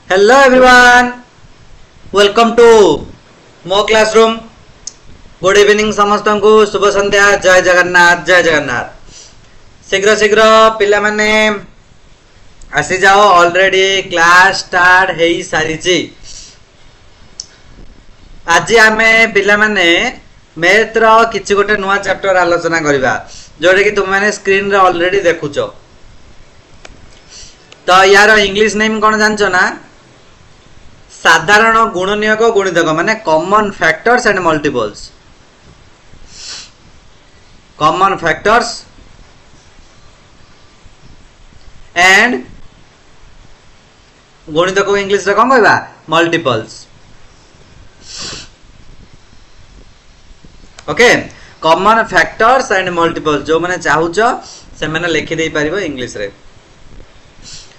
Hello everyone, welcome to मो classroom. Good evening समस्त को शुभ संध्या। जय जगन्नाथ जय जगन्नाथ। शीघ्र शीघ्र पिला माने आसी जाओ, ऑलरेडी क्लास स्टार्ट हेई सारी। आज आमे पिला माने मैथ रो किछि गोटे नुवा चैप्टर आलोचना करबा, जोडे कि तुम माने स्क्रीन रे ऑलरेडी देखुचो। तो यार इंग्लिश नेम कोन जानचो ना? साधारण गुणनीयक गुणितक माने common factors and multiples. Common factors and गुणितक को इंग्लिश रे कोन कहबा? Multiples. Okay, common factors and multiples जो माने चाहुचो से माने लिखि दे परिबो इंग्लिश रे।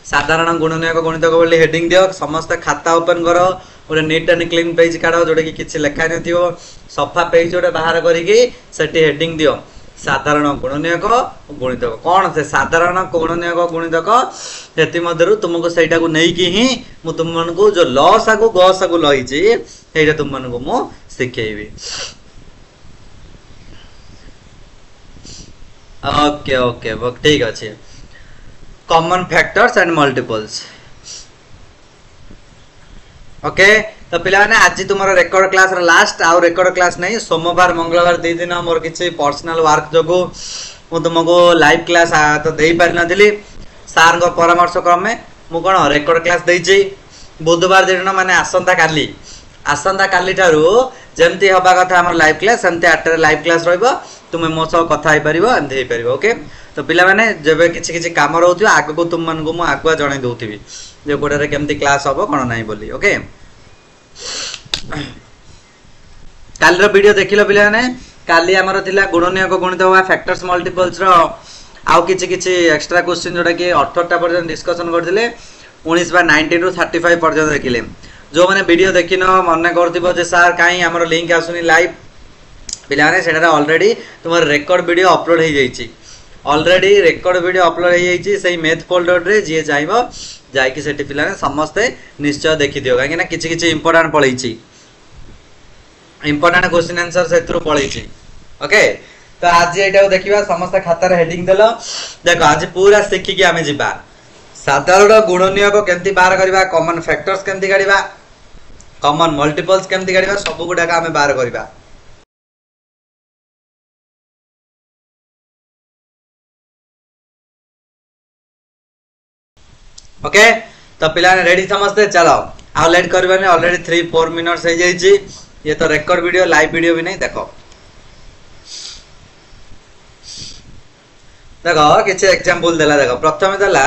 साधारण गुणनीयक गुणितक बोली हेडिंग दियो। समस्त खाता ओपन करो, गोटे नीट एंड क्लीन पेज काढो जोडे कि किछि लेखा नथियो। सफा पेज जोडे बाहर करिकि सेठी हेडिंग दियो साधारण गुणनीयक गुणितक। कोन से साधारण गुणनीयक गुणितक हेति मध्यरु तुमको सेटा को नै कि ही मु तुमनको जो लॉस आगु गॉस आगु लहिछि हेटा तुमनको मु सिखेइबी। ओके ओके ठीक अछि। Common factors and multiples. Okay, तो पिला माने आज तुमरो रेकॉर्ड क्लास रे लास्ट आउ रेकॉर्ड क्लास नहीं, सोमवार मंगलवार दे दिन मोर किछि पर्सनल वर्क जोगो मु तुमको लाइव क्लास तो देई पारि नथिली। सार को परामर्श क्रमे मु कोन रेकॉर्ड क्लास देइछि। बुधवार दिन माने आसंता काली ठारू जेमती हबा कथा हमर लाइव क्लास सेमती 8 रे लाइव क्लास रहइबो। तुमे मो सब कथा हे परिबो, एमती हे परिबो। ओके, तो पिला माने जेबे किछि किछि काम रहउथियो आगु को तुम मन को मु आगुआ जणै दउथिबी जे कोडा रे केमती क्लास हबो कोन नाही बोली। ओके, काल रो वीडियो देखिलो पिला माने? काली हमर थिला गुणनीयक गुणितक वा फैक्टर्स मल्टीपल्स रो आउ किछि किछि एक्स्ट्रा क्वेश्चन जोडा कि 18टा पर्यंत डिस्कशन करथिले। 19 बा 90 टू 35 पर्यंत देखिले। जो माने वीडियो देखिनो मने करथिबो जे सर काई हमर लिंक आसुनी लाइव, पिला माने सेटा ऑलरेडी तुमर रेकॉर्ड वीडियो अपलोड हे जाईची। ऑलरेडी रेकॉर्ड वीडियो अपलोड हे जाईची सेही मैथ फोल्डर रे। जे जाइबो जाई कि सेठी पिला ने समस्त निश्चय देखि दियो, काहे कि ना किछि किछि इंपोर्टेंट पळैची, इंपोर्टेंट क्वेश्चन आंसर सेथरो पळैची। ओके, तो आज एटा देखिबा। समस्त खाता रे हेडिंग देलो। देखो आज पूरा सिखि कि आमे जिबा साधारण गुणनीयक केमती बाहर करबा, कॉमन फैक्टर्स केमती काढिबा, कॉमन मल्टीपल्स केमती काढिबा, सब गुडा का आमे बाहर करबा। ओके, तो पिला ने रेडी समझते? चलो आउ लेट करबाने। ऑलरेडी 3-4 मिनट्स हो जाईची। ये तो रेकॉर्ड वीडियो, लाइव वीडियो भी नहीं। देखो देखो किछि एग्जांपल देला। देखो प्रथमे देला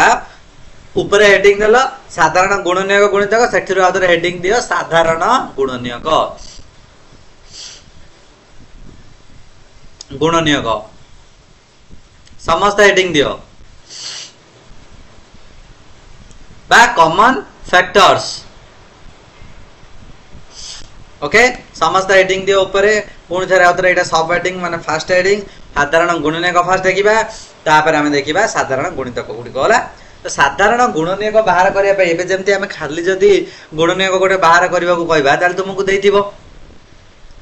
ऊपर हेडिंग देला साधारण गुणनीयक गुणितक, सेठिरो आदर हेडिंग दियो साधारण गुणनीयक गुणनीयक। समस्त हेडिंग दियो बा कॉमन फैक्टर्स। ओके, समस्त हेडिंग दियो ऊपर। पुणी थरे आउतर एटा सब हेडिंग माने फर्स्ट हेडिंग साधारण गुणनीयक फर्स्ट देखिबा, तापर हमें देखिबा साधारण गुणितक गुडी गला। तो साधारण गुणनीयक बाहर करिया पे एबे जेमती हमें खाली जदी गुणनीयक गोटे बाहर करबा को कहबा ताल तुमको देइथिबो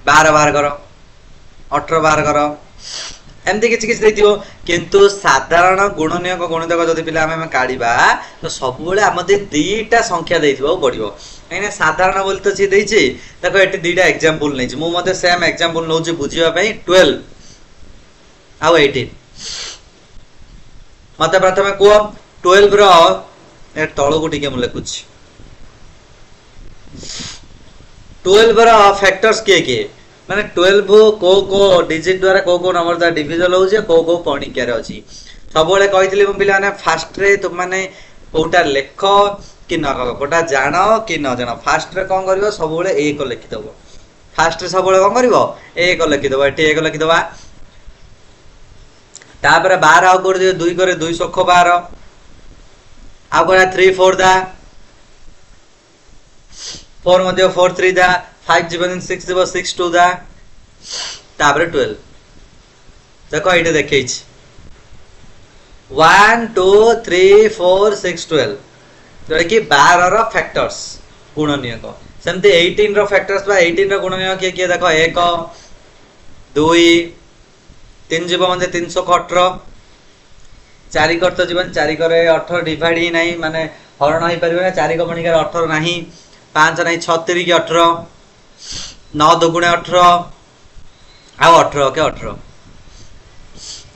12 बाहर करो, 18 बाहर करो, एमती किछि किछि देइथिबो। किंतु साधारण गुणनीयक गुणितक जदी पिला हमें काढिबा तो सब बेले हमदे दुईटा संख्या देइथिबो पड़िबो। एने साधारण बोल तो छि देइछि। देखो एटी दुईटा एग्जांपल नैछि, मु मते सेम एग्जांपल नौछि बुझिबा पई। 12 आ 18 मते प्रथमे को 12 रो ए तळो को टिके मु लेखुछि। 12 रो फैक्टर्स के माने 12 को डिजिट द्वारा को नंबर दा डिविजन होउछे, को पणिक्या रे अछि। सब बेले कहितली मु पिला ने फास्ट रे तुम माने कोटा लेख कि न कोटा जानो कि न जानो, फास्ट रे कोन करिवो सब बेले 1 लिखि दबो। फास्ट रे सब बेले कोन करिवो 1 लिखि दबो। एटी 1 लिखि दबा। तापर 12 आउ कर दियो 2 करे 2 सख 12 आउ कर 3 4 दा 4 मध्ये 4 3 दा 5 जीवन 6 जीव 6 2 दा तापर 12। देखो एटे देखैछि 1 2 3 4 6 12 जोटा कि 12 रो फैक्टर्स गुणनीयक सेमती 18 रो फैक्टर्स बा 18 रो गुणनीयक किए देखो 1 2 3 जीव म्हणजे 318 4 कर तो जीवन 4 करे 18 डिवाइड ही नहीं माने हरण हो पारिबो ना 4 को बणिकार 18 नहीं 5 नहीं 36 की 18 9 दुगुणे 18 आ 18 के 18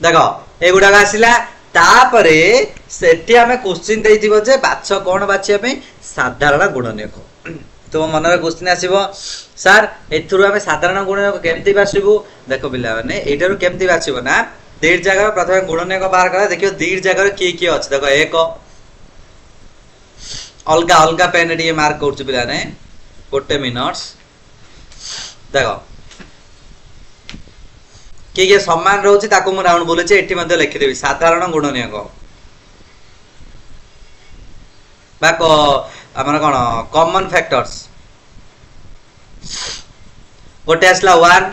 देखो एगुडा आसिला तापरे सेठी हमें क्वेश्चन देइथिबो जे बाछ कोन बाछिया पे साधारण गुणनीयक तो मन रे क्वेश्चन आसीबो सर एथुरु हमें साधारण गुणनीयक केमति बाछिबो देखो पिला माने एटारु केमति बाछिबो ना दीड जगह प्रथमे गुणनीयक बाहर करा देखियो दीड जगह की अछि देखो एक अलगा अलगा पेन डी मार्क करछु पिला ने गोटे मिनट्स देखो कि समान रोचे ताको मु राउंड बोले एठी मध्ये लिखि देबी साधारण गुणनीयक बाको हमर कोन कॉमन फैक्टर्स गोटे आसला 1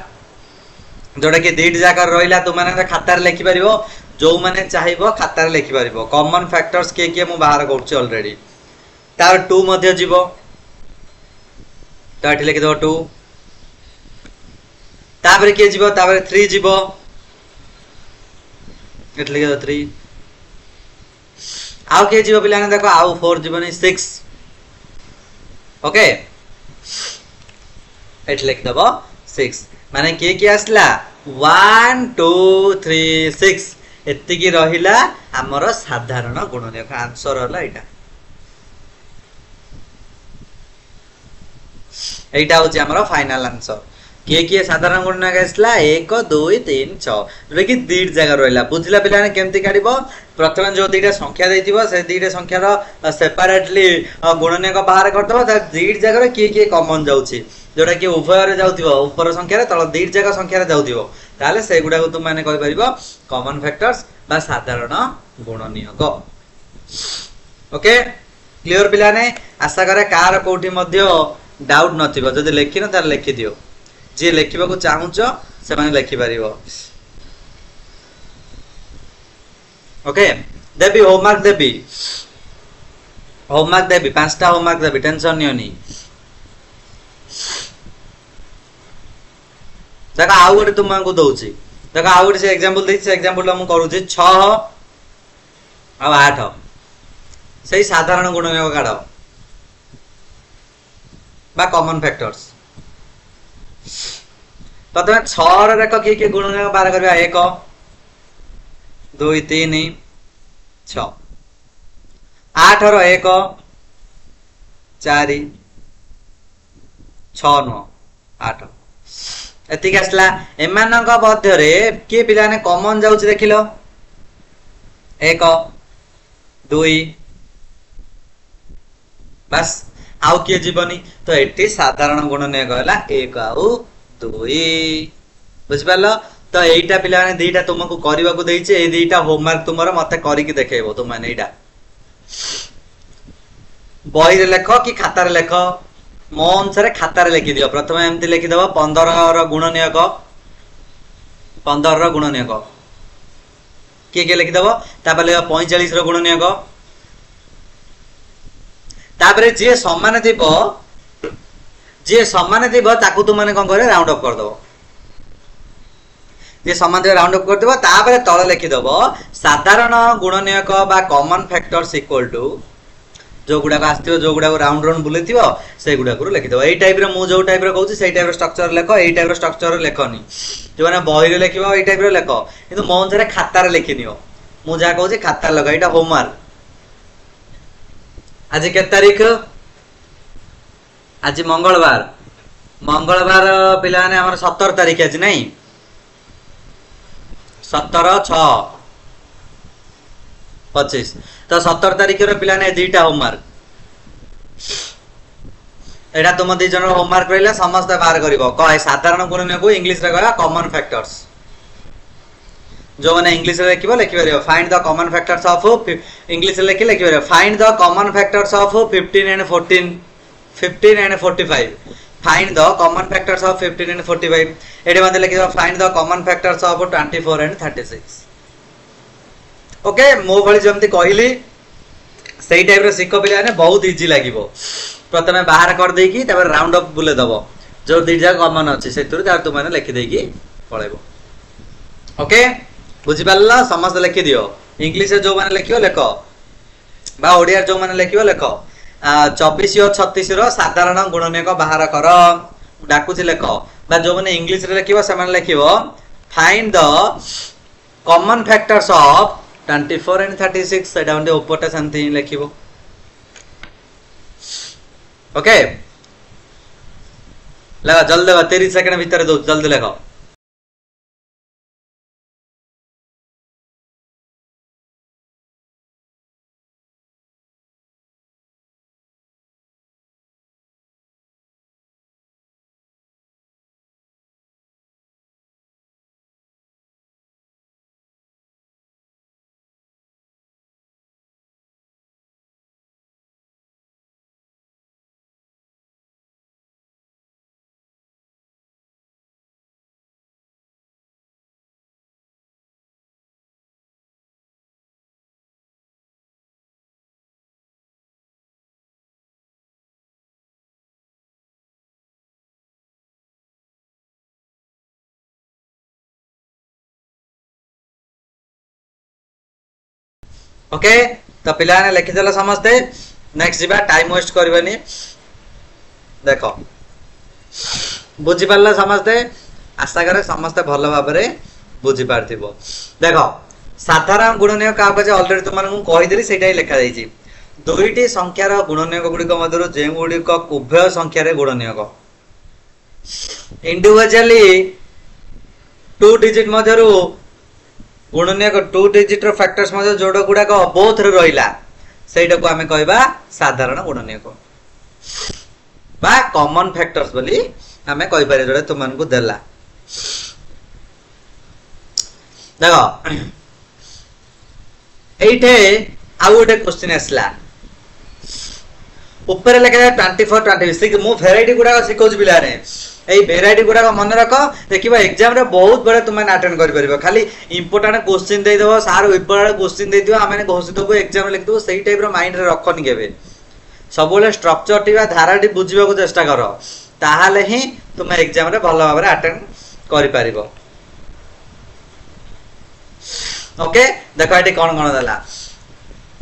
जोटा कि दीड जाकर रहिला तुम माने खातार लिखि परिबो जो माने चाहिबो खातार लिखि परिबो कॉमन फैक्टर्स के मु बाहर करछु ऑलरेडी तार 2 मध्ये जीवो ताठी लिखि दो 2 तापर के जीवो तापर 3 जीवो एटले के 3 आउ के जीवो पिलाने देखो आउ 4 जीवो नहीं 6 ओके एटले के दबो 6 माने के आसला 1 2 3 6 एत्ति की रहिला हमर साधारण गुणनीयक आंसर होला एटा होची हमर फाइनल आंसर के साधारण गुणनीयक आसला 1 2 3 6 जे कि दीड जगह रहिला बुझला पिला ने केमति काढिबो प्रथम जो दीटा संख्या देथिबो से दीटा संख्या रो सेपरेटली गुणनीयक बाहर करदबो त दीड जगह रे के कॉमन जाउची जोटा कि उभय रे जाउथिबो ऊपर संख्या रे तळ दीड जगह संख्या रे जाउथिबो ताले से गुडा को तुम माने कहि परिबो कॉमन फैक्टर्स बा साधारण गुणनीयक ओके क्लियर पिला ने आशा करे कार कोठी मध्ये डाउट नथिबो जदि लेखिन तार लेखि दियो जे लेखिबा को चाहुचो से माने लेखि परिबो ओके देबी होमवर्क देबी 5टा होमवर्क देबी टेंशन नियोनी देखा आउ गोटे तुमको दउची देखा आउ गोटे से एग्जांपल देछि से एग्जांपल हम करूची 6 आ 8 सही साधारण गुणनीयक काढ बा कॉमन फैक्टर्स प्रथमे 6 रे देखो के गुणनीयक बाहर करबा 1 2 3 6 8 रो 1 4 6 9 8 एतिक आसला एमानक मध्य रे के पिला ने कॉमन जाउछ देखिलो 1 2 बस आउ के जीवनी तो एटी साधारण गुणनीयक होला 1 आउ 2 बुझ पालो तो एटा पिला ने दीटा तुमको करबा को देइछे ए दीटा होमवर्क तुमरो मते करी कि देखेबो तुम माने एटा बही रे लेखो कि खाता रे लेखो मो अनुसार खाता रे लिखि दियो प्रथम एमति लिखि देबो 15 रो गुणनीयक 15 रो गुणनीयक के लिखि देबो तापर ले 45 रो गुणनीयक तापर जे समान थिबो ताकू तुम माने कोन करे राउंड अप कर दबो जे समान थिबो राउंड अप कर देबो तापर तळ लिखि देबो साधारण गुणनीयक बा कॉमन फैक्टर्स इक्वल टू जो गुडा आस्थियो जो गुडा राउंड राउंड बुलेथिबो से गुडा को लिखि देबो एई टाइप रे मु जो टाइप रे कहूची सेई टाइप रे स्ट्रक्चर लेखो एई टाइप रे स्ट्रक्चर लेखोनी जो माने बही रे लेखिबो एई टाइप रे लेखो किंतु मो अनुसार खाता रे लेखिनियो मु जा कहूची खाता लगा एटा होमवर्क आज के तारीख आज मंगलवार पिला ने हमर 17 तारीख आज नहीं 17/6/25 तो 17 तारीख रे पिला ने दीटा होमवर्क एटा तुम दी जन होमवर्क रहला समस्त बाहर करिवो कय साधारण गुणनीयक को इंग्लिश रे कहला कॉमन फैक्टर्स जो माने इंग्लिश रे लिखिबो लिखिबो find the common factors of English रे लिखिबो find the common factors of 15 and 45 find the common factors of 15 and 45 एडे मध्ये लिखिबो find the common factors of 24 and 36 okay मो भली जमती कहली सेही टाइप रो सिक्को पिला ने बहुत इजी लागिवो प्रथमे बाहर कर देकी तब राउंड अप बुले दबो जो दी जगह कॉमन अछि सेतुर जा तुम माने लिखि देकी पळेबो ओके बुझि पाल्ला समस्त लिखि दियो इंग्लिश जो माने लिखियो लेखो बा ओडिया जो माने लिखियो लेखो 24 और 36 रो साधारण गुणनीयक बाहर कर डाकुछि लेखो बा जो माने इंग्लिश रे लिखियो से माने लिखियो find the common factors of 24 and 36 सेटा उंडे ऊपरटा शांति लिखिबो ओके लगा जल्दी 30 सेकंड भीतर दो जल्दी लिखो ओके तो पिला ने लिखि देला समझते नेक्स्ट जीवा टाइम वेस्ट करबनी देखो बुझी पारला समझते आशा करे समस्त भल भाबरे बुझी पारथिबो देखो साधारण गुणनीयक का जे ऑलरेडी तुम मानू कहि देली सेटाई लिखा जाईची दुईटी संख्यार गुणनीयक गुडिक मध्यरु जे गुडिक उभय संख्या रे गुणनीयक इंडिविजुअली 2 डिजिट मध्यरु गुणनीयक 2 डिजिट रो फैक्टर्स मध्य जोड़ गुडाक बोथ रे रहिला सेटा को हमें कहबा साधारण गुणनीयक बा कॉमन फैक्टर्स बोली हमें कहि पारे जोड़े तुमन को देला देखो एइठे आउ गोटे क्वेश्चन आसला ऊपर लिखा है 24 26 मु वेराइटी गुडा सिखौज पिलाने एई वेराइटी गुडा मन रख देखिबा एग्जाम रे बहुत बड़े तुम अटेंड कर परिबो खाली इंपोर्टेंट क्वेश्चन दे देबो सार ऊपर क्वेश्चन दे दियो आमे घोषित देबो एग्जाम रे लिख देबो सही टाइप रो माइंड रे रखनी केबे सबले स्ट्रक्चर टी बा धाराटी बुझिबा को चेष्टा करो ताहाले ही तुम एग्जाम रे भलो भाबरे अटेंड कर परिबो ओके देखो एटी कोन कोन दला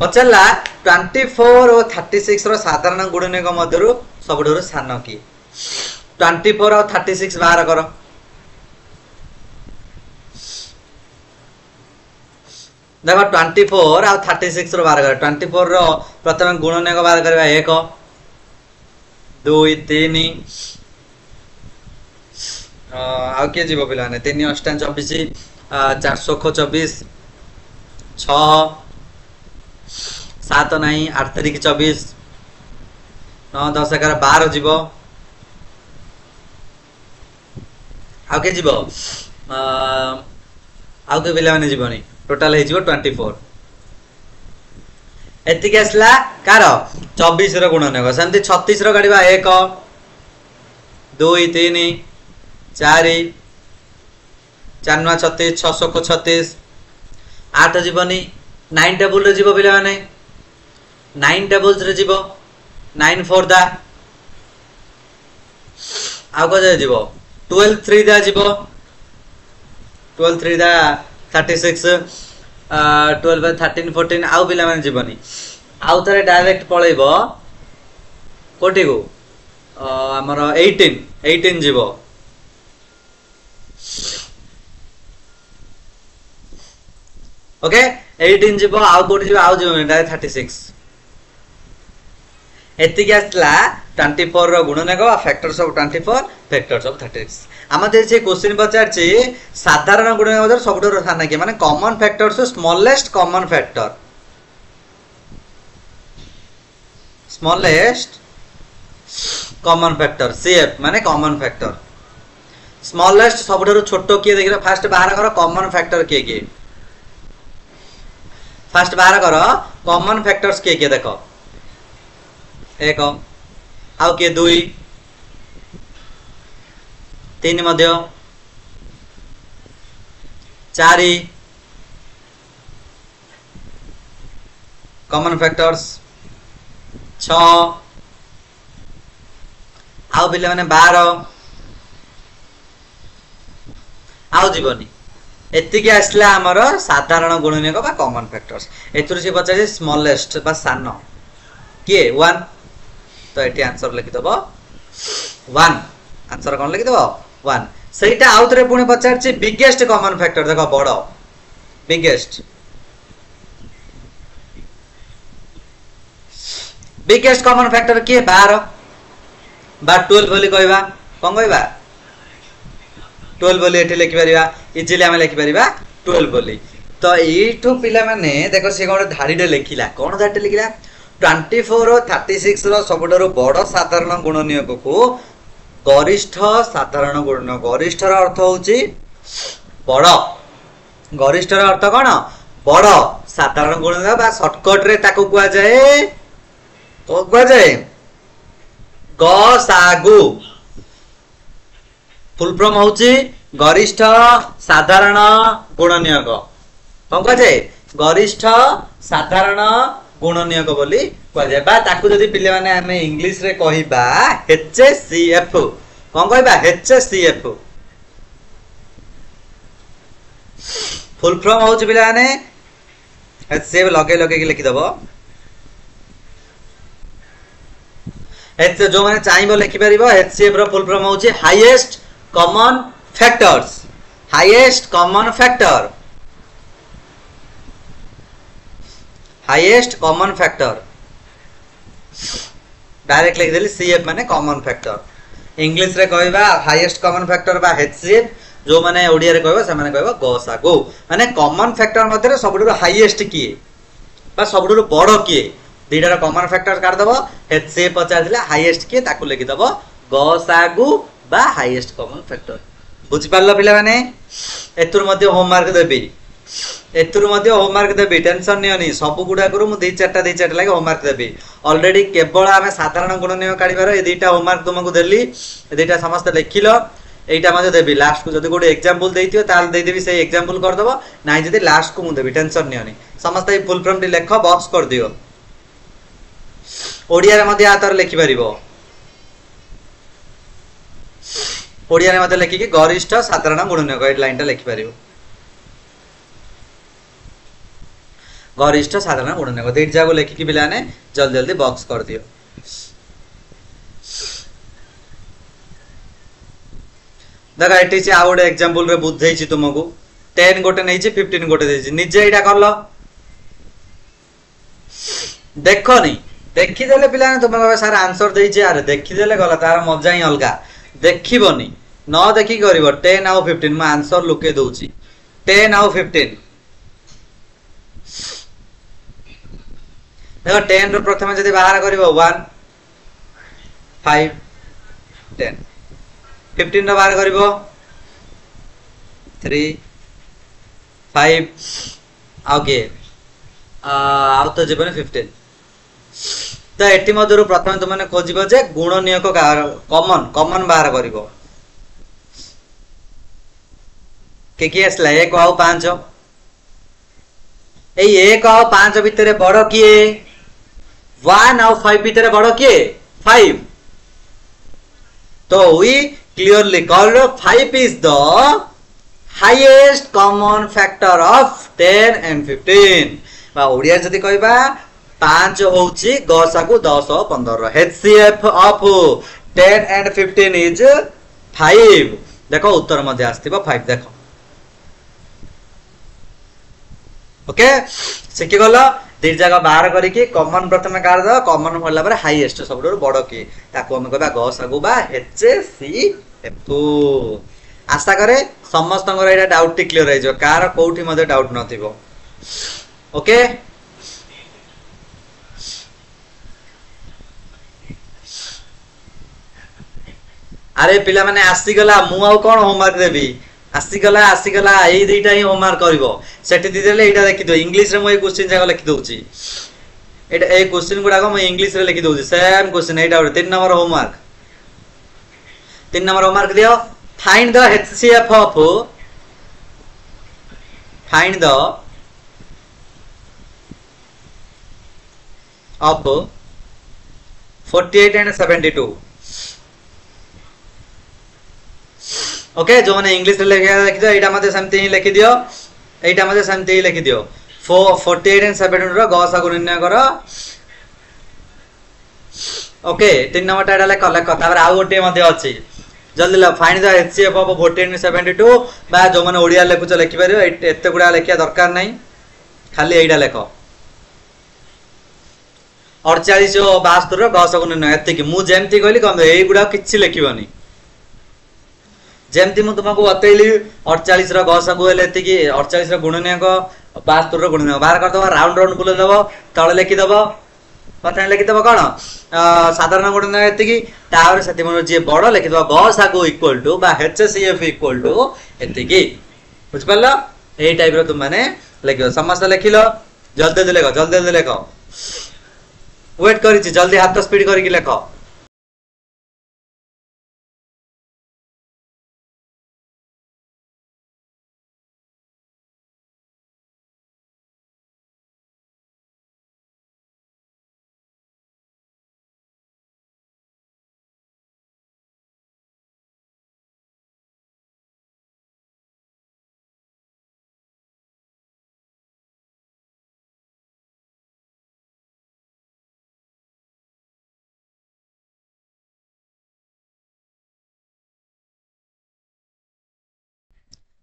पचला 24 और 36 रो साधारण गुणनीयक मध्यरु सबडोर सान की 24 और 36 बाहर करो देखो 24 और 36 रो बाहर करो 24 रो प्रथम गुणनीयक बाहर करबा 1 2 3 आ के जीवो पिलाने 3 8 24 424 6 7 नहीं 8 तारीख 24 9 10 11 12 जीवो आउ के जीवो आउ के पिला माने जीवनी टोटल हे जीवो 24 एति के असला कार 24 रो गुणनीयक संति 36 रो गाडीबा 1 2 3 4 4 9 36 6 को 36 8 जीवनी 9 टेबल रे जीवो पिला माने 9 टेबल्स रे जीवो 9 4 दा आउ को जीवो 12 3 दा जीवो 12 3 दा 36 12 13 14 आउ पिला माने जीवनी आउ तरे डायरेक्ट पळेबो कोठी को हमर 18 जीवो ओके 18 जीवो आउ कोठी जीवो आउ जीवो डायरेक्ट 36 एति के आसला 24 रो गुणनीयक फैक्टर्स ऑफ 24 फैक्टर्स ऑफ 36 आमते जे क्वेश्चन पचार छी साधारण गुणनीयक मधर सबडो स्थान के माने common factors smallest common factor CF माने कॉमन फैक्टर स्मॉलेस्ट सबडो छोटो के देखिरा फास्ट बाहर करो कॉमन फैक्टर के फास्ट बाहर करो कॉमन फैक्टर्स के देखो 1 आउ के 2 3 मध्य 4 कॉमन फैक्टर्स 6 आउ पिले माने 12 आउ जीवनी एतिकी आसला हमर साधारण गुणनीयक बा कॉमन फैक्टर्स एतुर से पचारे स्मॉलेस्ट बा सान के 1 तो एटी आंसर लिखि दबो 1 आंसर कोन लिखि दबो 1 सेटा आउतरे पुणी पचारछि बिगेस्ट कॉमन फैक्टर देखो बड़ बिगेस्ट कॉमन फैक्टर के 12 बा 12 बोली कहबा कोन कहबा 12 बोली एठी लिखि परिबा इजिली हम लिखि परिबा 12 बोली तो एठू पिला माने देखो से कोन धारीडे लिखिला कोन धारीडे लिखिला 24 और 36 रो सबडरो बड़ साधारण गुणनीयक को गरिष्ठ साधारण गुणनीयक गरिष्ठ रो अर्थ होची बड़ गरिष्ठ रो अर्थ कोन बड़ साधारण गुणनीयक बा शॉर्टकट रे ताको कुआ जाए तो कुआ जाए गसागु फुल फॉर्म होची गरिष्ठ साधारण गुणनीयक कोन कुआ जाए गरिष्ठ साधारण गुणनीयक बोली कुआ जाए बा ताकू जदी पिले माने हमें इंग्लिश रे कहिबा HCF कोन कहिबा HCF फुल फॉर्म होची पिले माने HCF लगे लगे के लिखि दबो जो माने चाहिबो लिखि परिबो HCF रो फुल फॉर्म होची highest common factors highest common factor highest common factor direct लिख देली CF माने कॉमन फैक्टर इंग्लिश रे कहबा हाईएस्ट कॉमन फैक्टर बा HCF जो माने ओडिया रे कहबा से माने कहबा गसागु माने कॉमन फैक्टर मध्ये सबडुर हाईएस्ट किए बा सबडुर बड़ किए दीटार कॉमन फैक्टर काट दबो HCF पचार दिला हाईएस्ट किए ताकू लिखि दबो गसागु बा हाईएस्ट कॉमन फैक्टर बुझि पारलो पिला माने एतुर मध्ये होमवर्क देबी एतुर मध्ये होमवर्क देबी टेंशन नियनी सब गुडा करू मु दे चारटा लागे होमवर्क देबी ऑलरेडी केवल आमे साधारण गुणनीय काढिबार ए दुईटा होमवर्क तुमको देली ए दुईटा समस्त लिखिलो एटा मध्ये देबी लास्ट को जदी गोटे एग्जांपल देइतियो ताल दे देबी से एग्जांपल कर दबो नाही जदी लास्ट को मु देबी टेंशन नियनी समस्त a full form T लेखो box कर दियो ओडिया रे मध्ये आतर लिखि परिबो ओडिया रे मध्ये लिखि कि गरिष्ठ साधारण गुणनीय गाइड लाइन टा लिखि परिबो गरिष्ठ साधारण गुणनीयक देख जागो लेखिकी पिलाने जल्दी जल्दी बॉक्स कर दियो देखा एटी से आउट एग्जांपल रे बुझेई छी तुमको 10 गोटे नै छी 15 गोटे देई छी निजे एटा करलो देखो नहीं देखि देले पिलाने तुम कहबे सर आंसर देई छी अरे देखि देले गला तार मजा ही अलगा देखिबोनी न देखि करिवो 10 आउ 15 म आंसर लुके दोउची 10 आउ 15 देखो 10 रो प्रथम जदी बाहर करिवो 1 5 10 15 रो बाहर करिवो 3 5 ओके आउ तो जेबने 15 तो एटी मधुर प्रथम तुम मैंने खोजब जे गुणनीयक कॉमन कॉमन बाहर करिवो के आसला 1 आउ 5 ए 1 आउ 5 भितर बड़ किए 1 आउ 5 भितर बड़ किए 5 तो we clearly call 5 is the highest common factor of 10 and 15 बा ओडिया जदी कहबा 5 होउची गसाकु 10 और 15 HCF ऑफ 10 and 15 इज 5 देखो उत्तर मध्ये आस्तिबो 5 देखो ओके सिखि गलो दी जगह बाहर करी कि कॉमन प्रथम काढ द कॉमन होला पर हाईएस्ट सबडो बड़ की ताको हम कहबा गसागु बा HCF आशा करे समस्त एटा डाउट टी क्लियर हो कार कोठी मध्ये डाउट नथिबो ओके अरे पिला माने आसी गला मु आउ कोन होमवर्क देबी आसी गला एई दुईटा ही होमवर्क करबो सेठी दी देले एटा देखि दो इंग्लिश रे मु ए क्वेश्चन जागा लिखि दोउची एटा ए क्वेश्चन गुडा को मु इंग्लिश रे लिखि दोउची सेम क्वेश्चन एटा 3 नंबर होमवर्क दियो find the HCF of 48 and 72. Okay जो मैंने इंग्लिश लिखी दियो एटा मते सेमती ही लिखि दियो एटा मते सेमती ही लिखि दियो 48 and 72 रो गसागु निर्णय करो ओके 3 नंबर एटा लेख लेख तापर आ गोटे मध्ये अछि जल्दी find the HCF of 48 and 72 बा जो माने ओडिया लेखुच लिखि परियो एते गुडा लेखिया दरकार नै खाली एटा लेख 48 और 72 रो गसागु निर्णय एते कि मु जेमती कहली कम एई गुडा किछि लिखिबनी जेमती मु तुमको बतैली 48 रो गसागु हेले एते कि 48 रो गुणनीयक 72 रो गुणनीयक बाहर कर दबो राउंड राउंड बुले दबो तळे लिखि दबो पता लिखि दबो कोन साधारण गुणनीयक एते कि तावर सेति मन जे बड़ लिखि दबो गसागु इक्वल टू बा एचसीएफ इक्वल टू एते कि बुझ परलो एई टाइप रो तुम माने लिखियो समस्त लिखिलो जल्दी लिखो वेट करिछि जल्दी हाथ स्पीड करिकि लिखो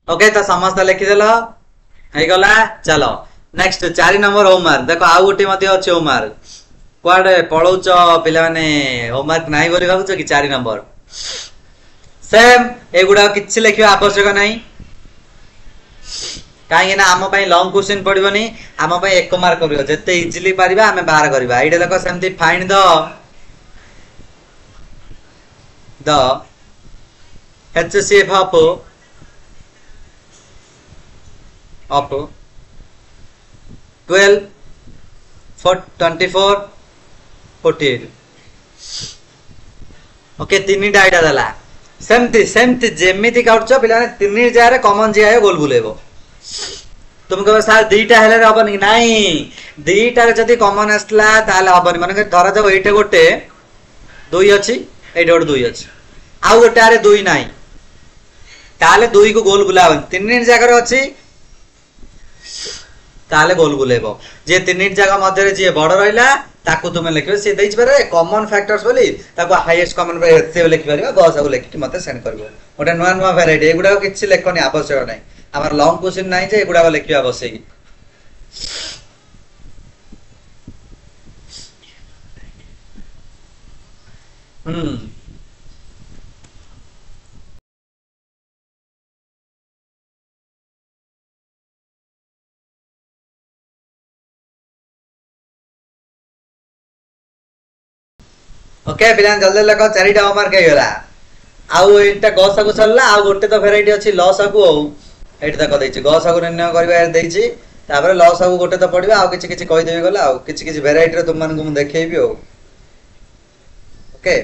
ओके तो समस्त लिखि देलो हे गला चलो नेक्स्ट 4 नंबर होमवर्क देखो आ गोटे मध्ये अछि होमवर्क कुआडे पळौच पिला माने होमवर्क नाही बोली भाबुच कि 4 नंबर सेम एगुडा किछि लिखियो आवश्यक नाही काहे ना हम पई लॉन्ग क्वेश्चन पडिबोनी हम पई 1 मार्क करियो जते इजीली परिबा हमें बाहर करबा एडे देखो सेमती find the HCF of 12 for 24 48 okay तीन डाइटा दला सेमती जेमिति काउच पिला ने तीन जारे कॉमन जिया गोल बुलेबो तुम कह सर दीटा हेले हबनी नाही दीटा जदी कॉमन असला ताले हबनी माने धरा जाव एटे गोटे दुई अछि एटे गोटे दुई अछि आ गोटे आरे दुई नाही ताले दुई को गोल बुलावन तीन जागर अछि ताले गोल बुलेबो जे तीन जगह मध्य जे बड़ रहिला ताकू तुम लिखिबो से दैछ पारे कॉमन फैक्टर्स बोली ताकू हाईएस्ट कॉमन पे से लिखि परिबो गस आगु लिखि मते सेंड करबो ओटा नवा नवा वैरायटी एगुडा किछि लेखनी आवश्यक नै हमर लॉन्ग क्वेश्चन नै जे एगुडा लिखिबा आवश्यक ओके पिलान जल्दी लगा चारिटा होमवर्क हे गला आउ एटा गसागु चलला आउ गोटे तो वैरायटी अछि लसागु औ एटा तक दैछि गसागु निर्णय करबा दैछि तापर लसागु गोटे तो पडिबा आउ किछि किछि कहि देबे गला आउ किछि किछि वैरायटी रे तुम मन को मु देखेबी औ ओके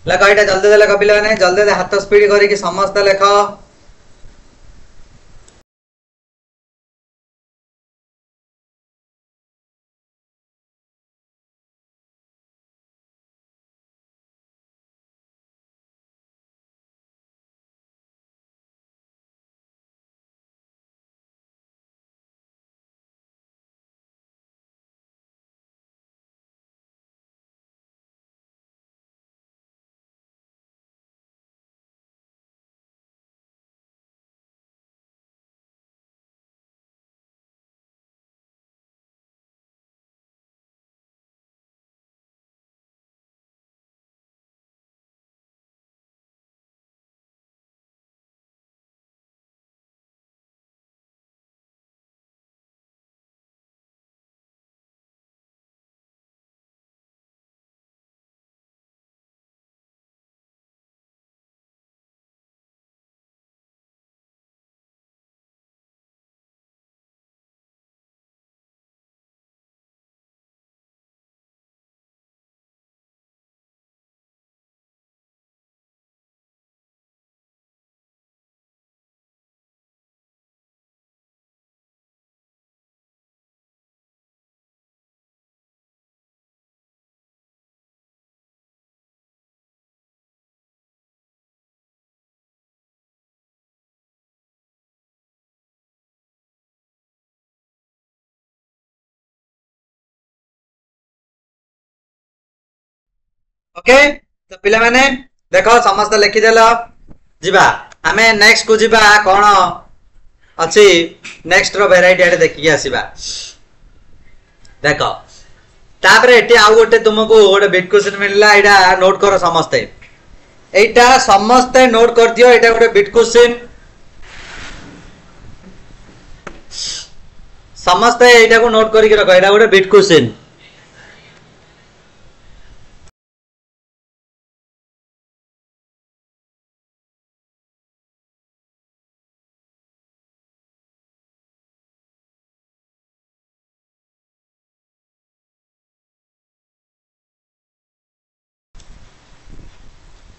लगा एटा जल्दी लगा पिला ने जल्दी हाथ स्पीड करी कि समस्त लेखो ओके तो पिला माने देखो समस्त लिखि देलो जिबा हमें नेक्स्ट को जिबा कोन अछि नेक्स्ट रो वेराइटी आडे देखि आसीबा देखो तापरे एटी आउ गोटे तुमको गोटे बिट क्वेश्चन मिलला एटा नोट करो समस्ते एटा समस्ते नोट कर दियो एटा गोटे बिट क्वेश्चन समस्ते एटा को नोट करी के रखो एटा गोटे बिट क्वेश्चन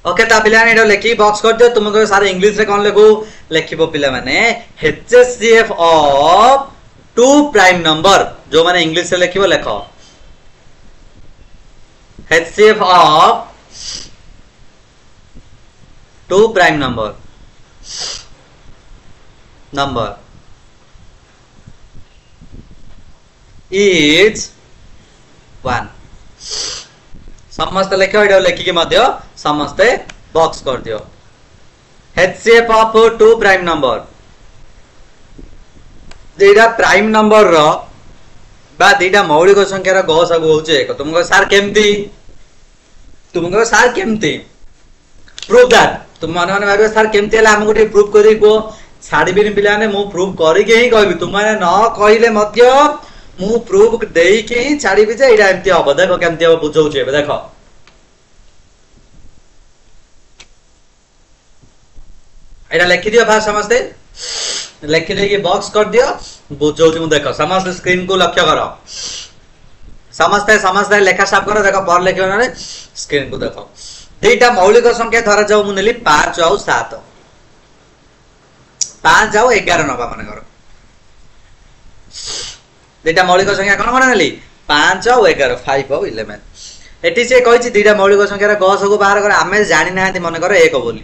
ओके ता पिला ने लेखि बॉक्स कर दियो तुमको सारे इंग्लिश रे कोन लेखु लेखिबो पिला माने HCF ऑफ 2 प्राइम नंबर जो माने इंग्लिश से लेखिबो लेखो HCF of 2 prime number is 1 समस्त लेखो एडो लेखि के मध्य समस्त बॉक्स कर दियो HCF ऑफ 2 प्राइम नंबर जेडा प्राइम नंबर रो बा दीटा मौलिक संख्या रो गसगु होचे एक तुमको सार केमती प्रूव दैट तुम माने माने भाबे सार केमती हला हम गुटे प्रूव करी को छाडी बिन पिला ने मु प्रूव करी के ही कहबी तुम माने न कहिले मध्य मु प्रूव देई के ही छाडी बि जे एडा एमती हो देखो केमती हो बुझौ छे देखो एडा लिखि दियो भाई समझते लिखि दे के बॉक्स कर दियो बुझौ छु देखो समस्त स्क्रीन को लक्ष्य करो समस्त लेखा साफ करो देखो पर लिखियो ना स्क्रीन को देखो दुईटा मौलिक संख्या धरा जाऊ मु नेली 5 आउ 7 5 आउ 11 नबा माने करो दुईटा मौलिक संख्या कोन कोन नेली 5 आउ 11 5 आउ 11 एटी से कहिछि दुईटा मौलिक संख्या रा गस को बाहर कर आमे जानि नाहंती मन करो 1 बोली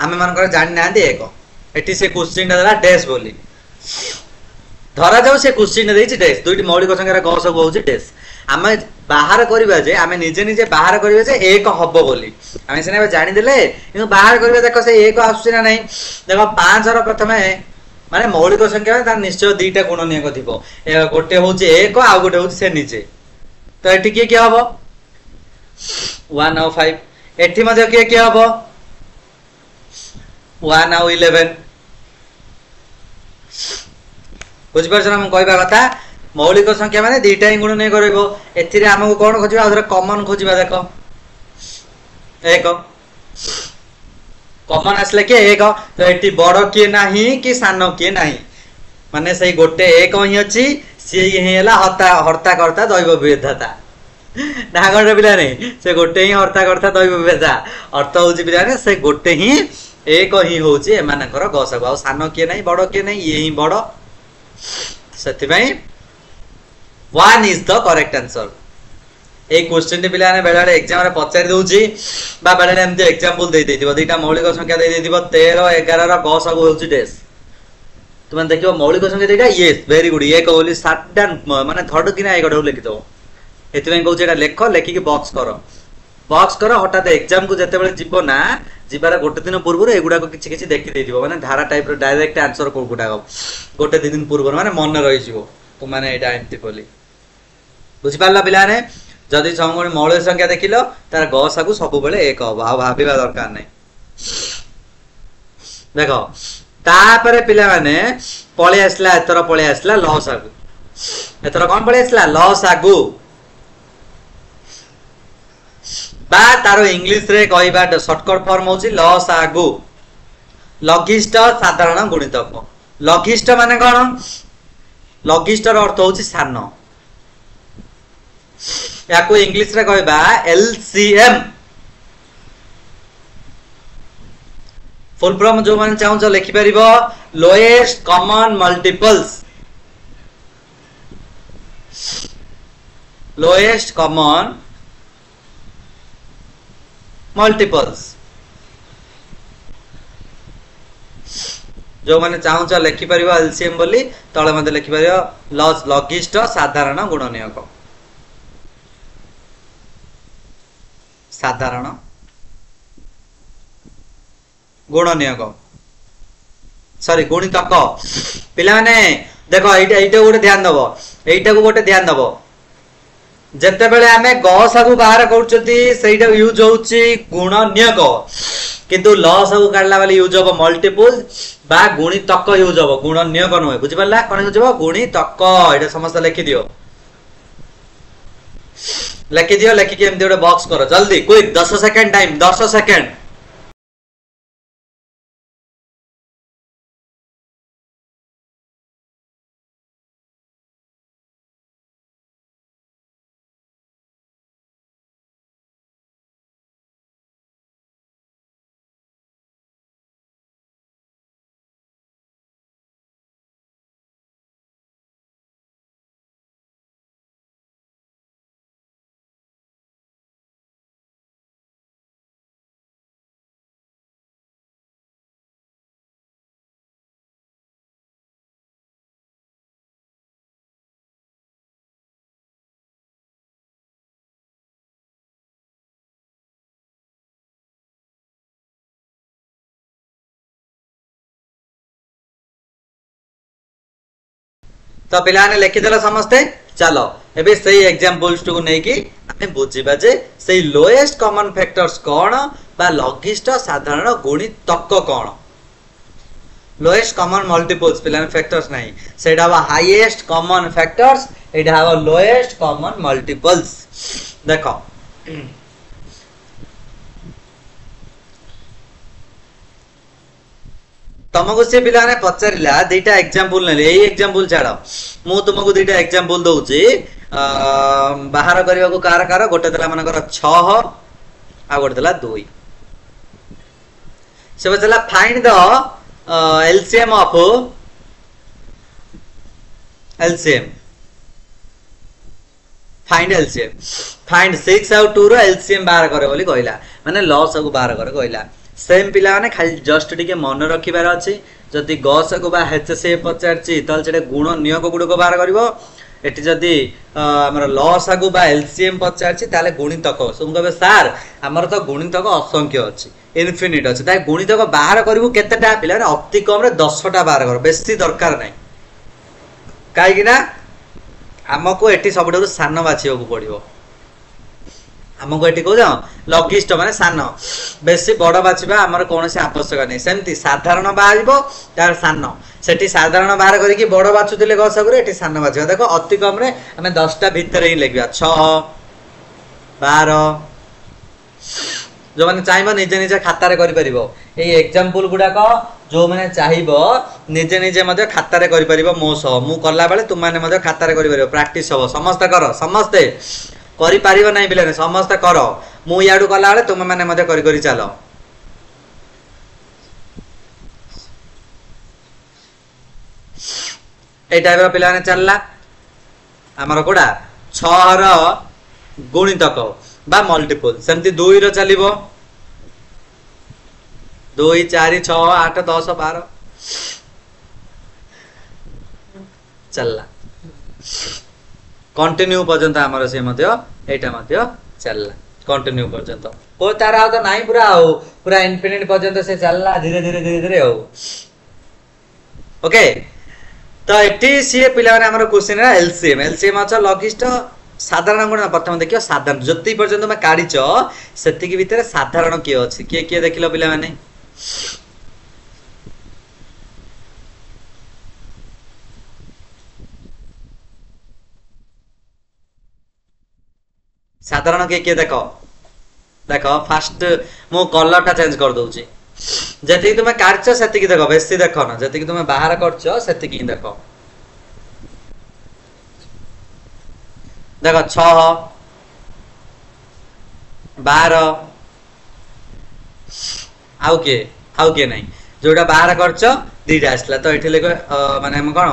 आमे मन कर जानि नाहंती 1 एटी से क्वेश्चन देला डैश बोली धरा जाऊ से क्वेश्चन देछि डैश दुईटी मौलिक संख्या रा गस को होछि डैश आमे बाहर करबा जे आमे निजे बाहर करबा जे 1 हबो बोली आमे सेने जानि देले किंतु बाहर करबा देखो से 1 आसुछि ना नहीं देखो 5 रो प्रथमे माने मौलिक संख्या तार निश्चय दुईटा गुणनीयक थिबो गोटे होछि 1 आ गोटे होछि से निजे तो एठी के हबो 1 और 5 एठी मध्ये के हबो 1 और 11 बुझ परछ हम कहबा कथा मौलिक संख्या माने दुईटा ही गुणनीय करबो एथिरे हमहु कोन खोजिबा आउथरे कॉमन खोजिबा देखो 1 कॉमन आसले के 1 तो एठी बड़ के नाही कि सानो के नाही माने सही गोटे 1 ही अछि से ही हेला हर्ता करता दैव विविधता नागड़ पिला नहीं से गोटे ही हर्ता करता दैव विविधता अर्थ होछि पिला ने से गोटे ही 1 ही होछि एमानकर गसगु आ सानो के नाही बड़ के नाही ये ही बड़ सेति भाई 1 is the correct answer A question T पिला ने बेलाडे एग्जाम रे पचारि दोउची बा बेलाडे एमते एग्जांपल दे देथिबो दुईटा मौलिक संख्या दे देथिबो 13 11 रा गसगु होउची डेस तुम देखिबो मौलिक संख्या देटा यस वेरी गुड ये कहली सातटा माने थर्ड कि ना एगडो लिखि दो एतबे कहू जेटा लेखो लेखि के बॉक्स करो हटात एग्जाम को जते बेले जिवो ना जिबार गोटे दिन पूर्व एगुडा को किछि किछि देखि देथिबो माने धारा टाइप रो डायरेक्ट आंसर को गुडा गोटे दिन पूर्व माने मन रहि जिवो तुम माने एटा एमती बोली बुझि पाला पिला ने जदि समगुण मौलिक संख्या देखिलो तार गसागु सब बेले 1 हो आ भाबिबा दरकार नै देखो तापरे पिला माने पळे आसला एतर पळे आसला लसागु एतर कोन पळे आसला लसागु बा तारो इंग्लिश रे कहबा शॉर्टकट फॉर्म होची लसागु लघिष्ठ साधारण गुणितक लघिष्ठ माने कोन लघिष्ठ रो अर्थ होची सानो याको इंग्लिश रे कहबा एलसीएम फुल फॉर्म जो माने चाहू छ लिखि परिबो lowest common multiples lowest common multiples जो माने चाहू छ लिखि परिबो एलसीएम बोली तळे मध्ये लिखि परिबो लघिष्ठ साधारण गुणनीयक साधारण गुणनियक सॉरी गुणितक पिला माने देखो एइटा गोटे ध्यान दबो एइटा को गोटे ध्यान दबो जते बेले हमें गसा को बाहर करछती सेइटा यूज होउची गुणनियक किंतु लसा को काढला वाली यूज हो मल्टीपल बा गुणितक यूज हो गुणनियक नय बुझि परला कोन यूज हो गुणितक एटा समस्त लिखि दियो लिखि के एमती गोटे बॉक्स करो जल्दी क्विक 10 सेकंड टाइम 10 सेकंड तो पिलाने लिखिदेल समस्ते चलो एबे सही एग्जांपल्स को नै कि हमें बुझिबा जे सही लोएस्ट कॉमन फैक्टर्स कोन बा लघिष्ठ साधारण गुणितक कोन लोएस्ट कॉमन मल्टीपल्स पिलाने फैक्टर्स नहीं सेडा बा हाईएस्ट कॉमन फैक्टर्स एडा बा लोएस्ट कॉमन मल्टीपल्स देखो तुमको से पिला ने पचारिला दुईटा एग्जांपल नेले एई एग्जांपल छाड़ मु तुमको दुईटा एग्जांपल दउची बाहर करबा को कार कार गोटे देला मानकर 6 आ गोटे देला 2 से बचला find the LCM of LCM find 6 आउ 2 रो एलसीएम बाहर करे बोली कहला माने लॉस को बाहर करे कहला सेम पिला माने खाली जस्ट टिके मन रखिबार अछि जदि गस को बा एचसीएफ पचारछि तल सेटे गुण नियक गुड को बाहर करबो एटी जदि हमर लॉस को बा एलसीएम पचारछि ताले गुणितक सुम कहबे सर हमर तो गुणितक असंख्य अछि इनफिनिट अछि ताई गुणितक बाहर करबो केतेटा पिला माने अति कम रे 10टा बाहर कर बेसी दरकार नै काई कि ना हमको एटी सबडू सान बाछियो को पड़िबो हमको एटी कहू लघिष्ठ माने सान बेसी बड़ बाछिबा हमर कोनोसी आवश्यक नै सेमती साधारण बाहिबो तार सान सेठी साधारण बाहर करिकि बड़ बाछुतिले गसगुरे एटी सान बाछिबा देखो अति कम रे हमें 10टा भीतर ही लेखिबा 6 12 जो माने चाहबो निजे निजे खाता रे करि परिबो ए एग्जांपल गुडा को जो माने चाहबो निजे निजे मध्य खाता रे करि परिबो मो सह मु करला बेले तुम माने मध्य खाता रे करि परिबो प्रैक्टिस हो समस्त करो समस्त करि पारिबो नै बिले समस्त करो मु याडू कला बेले तुम माने मध्य करि करि चलो ए टाइप रो पिलाने चलला हमर कोडा 6 रो गुणितक बा मल्टीपल सेमती 2 रो चलिबो 2 4 6 8 10 12 चलला कंटिन्यू पर्यंत हमर से मध्य एटा मध्य चलला कंटिन्यू पर्यंत को तारा तो नाही पूरा इनफिनिट पर्यंत से चलला धीरे धीरे हो ओके तो एटी सी पिला माने हमर क्वेश्चन है एलसीएम अच्छा लघिष्ठ साधारण गुण प्रथम देखियो साधारण जति पर्यंत मैं काढिच सेति के भीतर साधारण के अछि के देखिलो पिला माने साधारण के देखो देखो फास्ट मो कलर टा चेंज कर दोची जति तुम काढछ सेति की देखो बेसी देखो ना जति की तुम बाहर करछ सेति की देखो देखो 6 12 आउ के नहीं जोटा बाहर करछ दीटा आसला तो एठी लेको माने हम कोन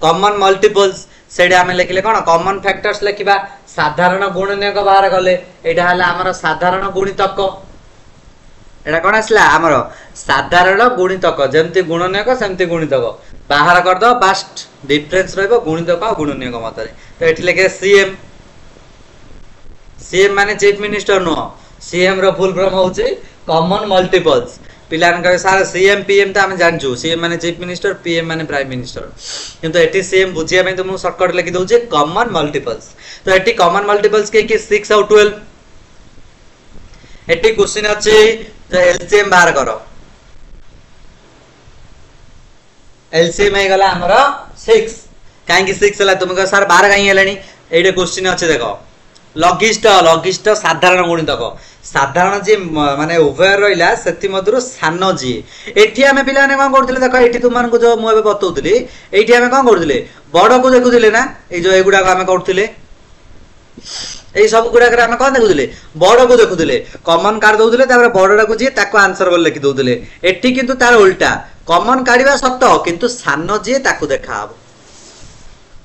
कॉमन मल्टीपल्स सेडा हम लिखले कोन कॉमन फैक्टर्स लिखिबा साधारण गुणनियक बाहर गले एटा हला हमर साधारण गुणितक एटा कोन आसला हमर साधारण गुणितक जेमति गुणनियक सेमति गुणितक बाहर कर दो फास्ट डिफरेंस रहबो गुणितक और गुणनियक मतरे तो एठी लेके सीएम सीएम माने चीफ मिनिस्टर नुह सीएम रो फुल फॉर्म होची कॉमन मल्टीपल्स पिलान कहे सार सीएम पीएम तो आम जानचु सीएम माने चीफ मिनिस्टर पीएम माने प्राइम मिनिस्टर किंतु एटी सीएम बुझिया पे तुमको शॉर्टकट लिखि दउचे कॉमन मल्टीपल्स तो एटी कॉमन मल्टीपल्स के 6 और 12 एटी क्वेश्चन अछि तो एलसीएम बाहर करो एलसीएम हे गला हमर 6 काहे कि 6 हला तुमको सर 12 काहे हेलानी एडे क्वेश्चन अछि देखो लघिष्ठ लघिष्ठ साधारण गुणितक साधारण जी माने उभय रहिला सेति मधुर सान जी एठी हमें पिला ने कोन करथिले देखो एठी तुम मानको जो मु एबे बतौतली एठी हमें कोन करथिले बड़ को देखुथिले ना ए जो एगुडा को हमें करथिले ए सब गुडा करे हमें कोन देखुथिले बड़ को देखुथिले कॉमन कार्ड दउथिले तापर बड़डा को जी ताको आंसर बोल लिखि दउथिले एठी किंतु तार उल्टा कॉमन काढिबा सत्य किंतु सान जी ताको देखाब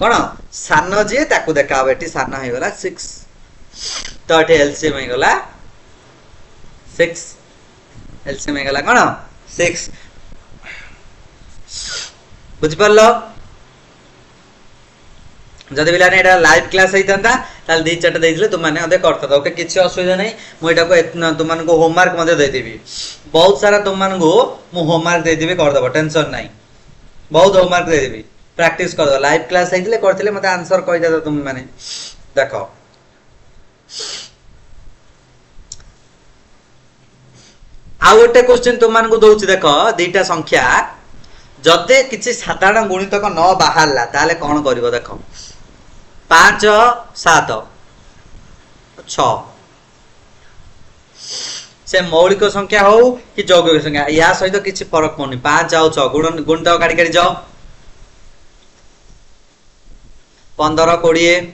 कोन सान जी ताको देखाब एठी सान हे गला 6 तो एठी एलसीएम हे गला 6 एलसीएम हे गला कोन 6 बुझ परलो जदि बिलाने एटा लाइव क्लास हेइतंता ताल दी चट देइले तुम माने अदे करता ओके किछि असुविधा नै मु एटा को तुम मानको होमवर्क मध्ये दे देबी बहुत सारा तुम मानको मु होमवर्क दे देबी कर दबो टेंशन नै बहुत होमवर्क दे देबी प्रैक्टिस कर दो लाइव क्लास हेइतले करथिले मते आंसर कहि देता तुम माने देखो आ गोटे क्वेश्चन तुम मानको दउछि देखो दुईटा संख्या जदे किछि साधारण गुणितक न बाहरला ताले कोन करिवो देखो 5 7 6 से मौलिक संख्या हो कि यौगिक संख्या या सहित किछि फरक पड़नी 5 और 6 गुणितक काढी काढी जाओ 15 20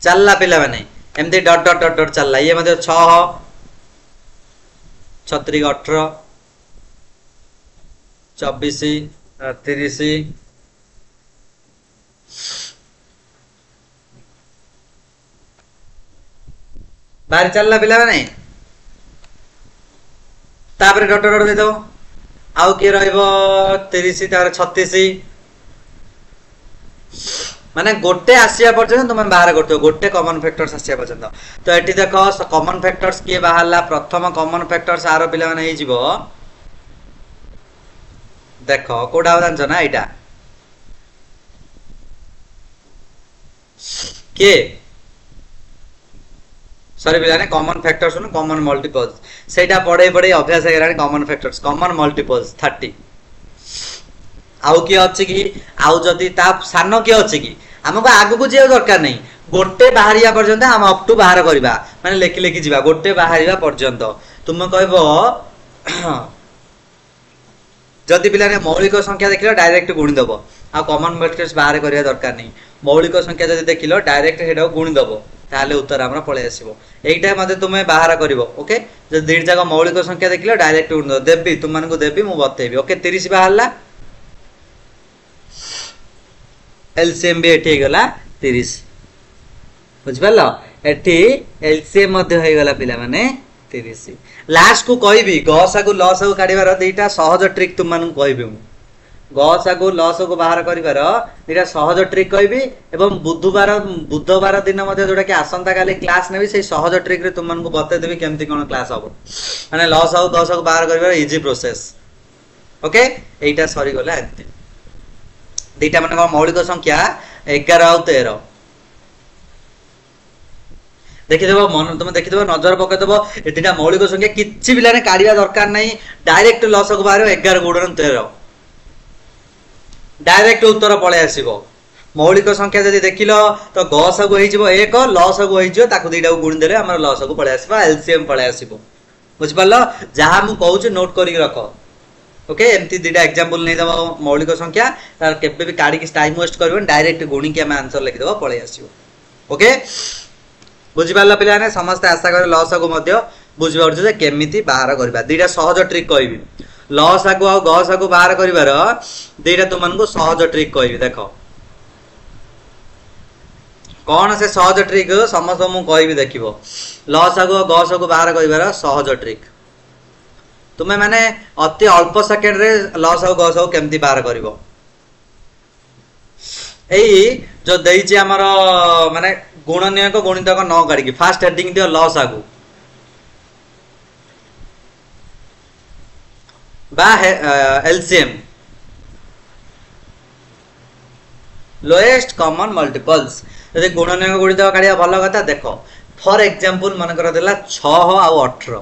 चलला पिला माने एमती डॉट डॉट डॉट डॉट चलला ये मध्ये 6 36 18 24 30 बाहर चलला पिला माने तापर डॉट डॉट दे दो आउ के रहइबो 30 तापर 36 माने गोटे आसिया पर्यंत तुम बाहर करतो गोटे कॉमन फैक्टर्स आसिया पर्यंत तो एठी देखो कॉमन फैक्टर्स के बाहरला प्रथम कॉमन फैक्टर्स आरो पिला माने हे जीवो देखो कोडा जानछ ना एटा के सॉरी पिला ने कॉमन फैक्टर्स न कॉमन मल्टीपल्स सेटा पढे पढे अभ्यास Hirani common factors common multiples 30 आउ के अछि कि आउ जदी ता सानो के अछि कि हमको आगु को जे दरकार नहीं गोटे बाहरिया पर्यंत हम अप टू बाहर करबा माने लेखि लेखि जीवा गोटे बाहरिया पर्यंत तुम कहबो जदी पिला ने मौलिक संख्या देखिलो डायरेक्ट गुणी दबो आ कॉमन मैट्रिक्स बाहर करिया दरकार नहीं मौलिक संख्या जदी देखिलो डायरेक्ट हेडा गुणी दबो ताले उत्तर हमरा पळे आसीबो एइटा मध्ये तुमे बाहर करिवो ओके जदी दीड जगह मौलिक संख्या देखिलो डायरेक्ट गुणी दबो देबी तुम मानको देबी मु बतेबी ओके 30 बाहरला एलसीएम भी एठी गला 30 बुझ परलो एठी एलसीएम मध्ये होय गला पिला माने 30 लास्ट को कहबी गसा को लॉस को काढिबार दुईटा सहज ट्रिक तुम मानन कहबी गसा को लॉस को बाहर करिबार दुईटा सहज ट्रिक कहबी एवं बुधवार दिन मध्ये जोटा कि आसंता काली क्लास नेबी से सहज ट्रिक रे तुम मानन को बते देबी केमती कोन क्लास हबो माने लॉस और गसा को बाहर करिबार इजी प्रोसेस ओके एटा सरी गला एते दुईटा मान मौलिक संख्या 11 और 13 देखिदेव मन तुम देखिदेव नजर पकईदेव ए दुईटा मौलिक संख्या किसी पिला काढ़ा दरकार नहीं डायरेक्ट लस को बाहर 11 गुणन 13 डायरेक्ट उत्तर पलि आसो मौलिक संख्या जब देख तो गस को एक लस को दुईटा को गुणी देले आम लस को पलि आस एलसीएम पलि आसो बुझिपार जहाँ मुझे कहूँ नोट कर रख ओके एमती दुईटा एग्जांपल नहीं दबो मौलिक संख्या तार केबे भी काढ़ी टाइम वेस्ट करबो डायरेक्ट गुणी के आम आंसर लिखि देबो पळै आसीबो ओके बुझि पारला पिला ने समस्त आशा करे लॉस को मध्य बुझि पारछु जे केमिति बाहर करबा दुईटा सहज ट्रिक कहबी लॉस को आ गस को बाहर करिवार दुईटा तुम मानको सहज ट्रिक कहबी देखो कौन से सहज ट्रिक समस्त मु कहबी देखिबो लॉस को गस को बाहर करिवार सहज ट्रिक तुम्हें माने अति अल्प सेकेंड रे लॉस और गस केमती बाहर करिवो एई जो देइछि हमर माने गुणनीय को गुणितक न काढी फास्ट हेडिंग दियो लॉस आगु बा एलसीएम लोएस्ट कॉमन मल्टीपल्स यदि गुणनीय गुणितक काढिया भलो कथा देखो फॉर एग्जांपल मन कर देला 6 आउ 18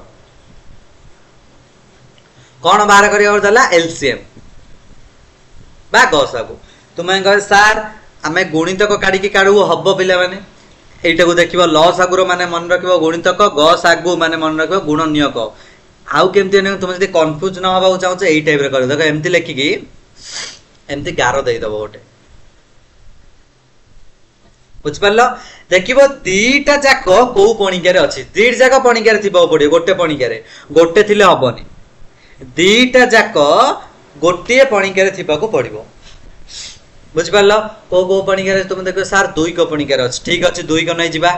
कौन बाहर करिया देला एलसीएम बा गसागु तुमे कह सर आमे गुणितक काढी काढू हब्बो पिला माने एटा को देखिबो लॉस आगुरो माने मन रखिबो गुणितक गस आगु माने मन रखिबो गुणनीयक आउ केमती ने तुम जदी कंफ्यूज न होबा चाहछो एई टाइप रे कर देखो एमती लेखि की एमती गारो देई दबो गोटे बुझ परलो देखिबो दीटा जाको को पणिका रे अछि दीट जाको पणिका रे थिबो पडियो गोटे पणिका रे गोटे थिले हबनी दीटा जाको गोटे पणिका रे थिबा को पडिबो बुझ परलो को पणिका रे तुम देखो सर दुई को पणिका रे अछि ठीक अछि दुई को नै जिबा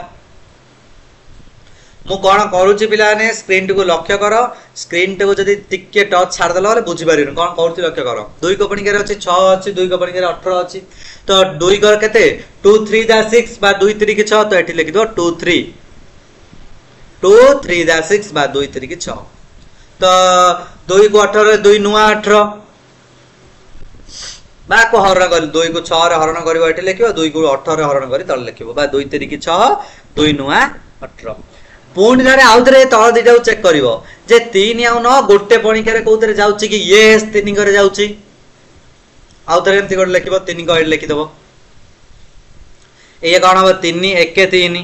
मु कोन करूची पिला ने स्क्रीन को लक्ष्य करो स्क्रीन को जदी टिके टच छाड़ देला बुझी पारिन कोन करूची लक्ष्य करो दुई को पणिका रे अछि 6 अछि दुई को पणिका रे 18 अछि तो दुई कर केते 2 3 दा 6 बा 2 3 की 6 तो एठी लिखि दो 2 3 दा 6 बा 2 3 की 6 तो 2 को 18 रे 2 नुआ 18 बा को हरण कर 2 को 6 रे हरण करबो एठी लिखिबो 2 को 18 रे हरण करी तळ लिखिबो बा 2 3 की 6 2 नुआ 18 पुणी धारे आउ थे तल दीटा चेक कर जे 3 आउ 9 गोटे पणिका रे कोथरे जाउची कि यस 3 करे जाउची आउ थे एमती गोटे लिखिबो 3 को एड लिखि दबो ए कोन हो 3 1 3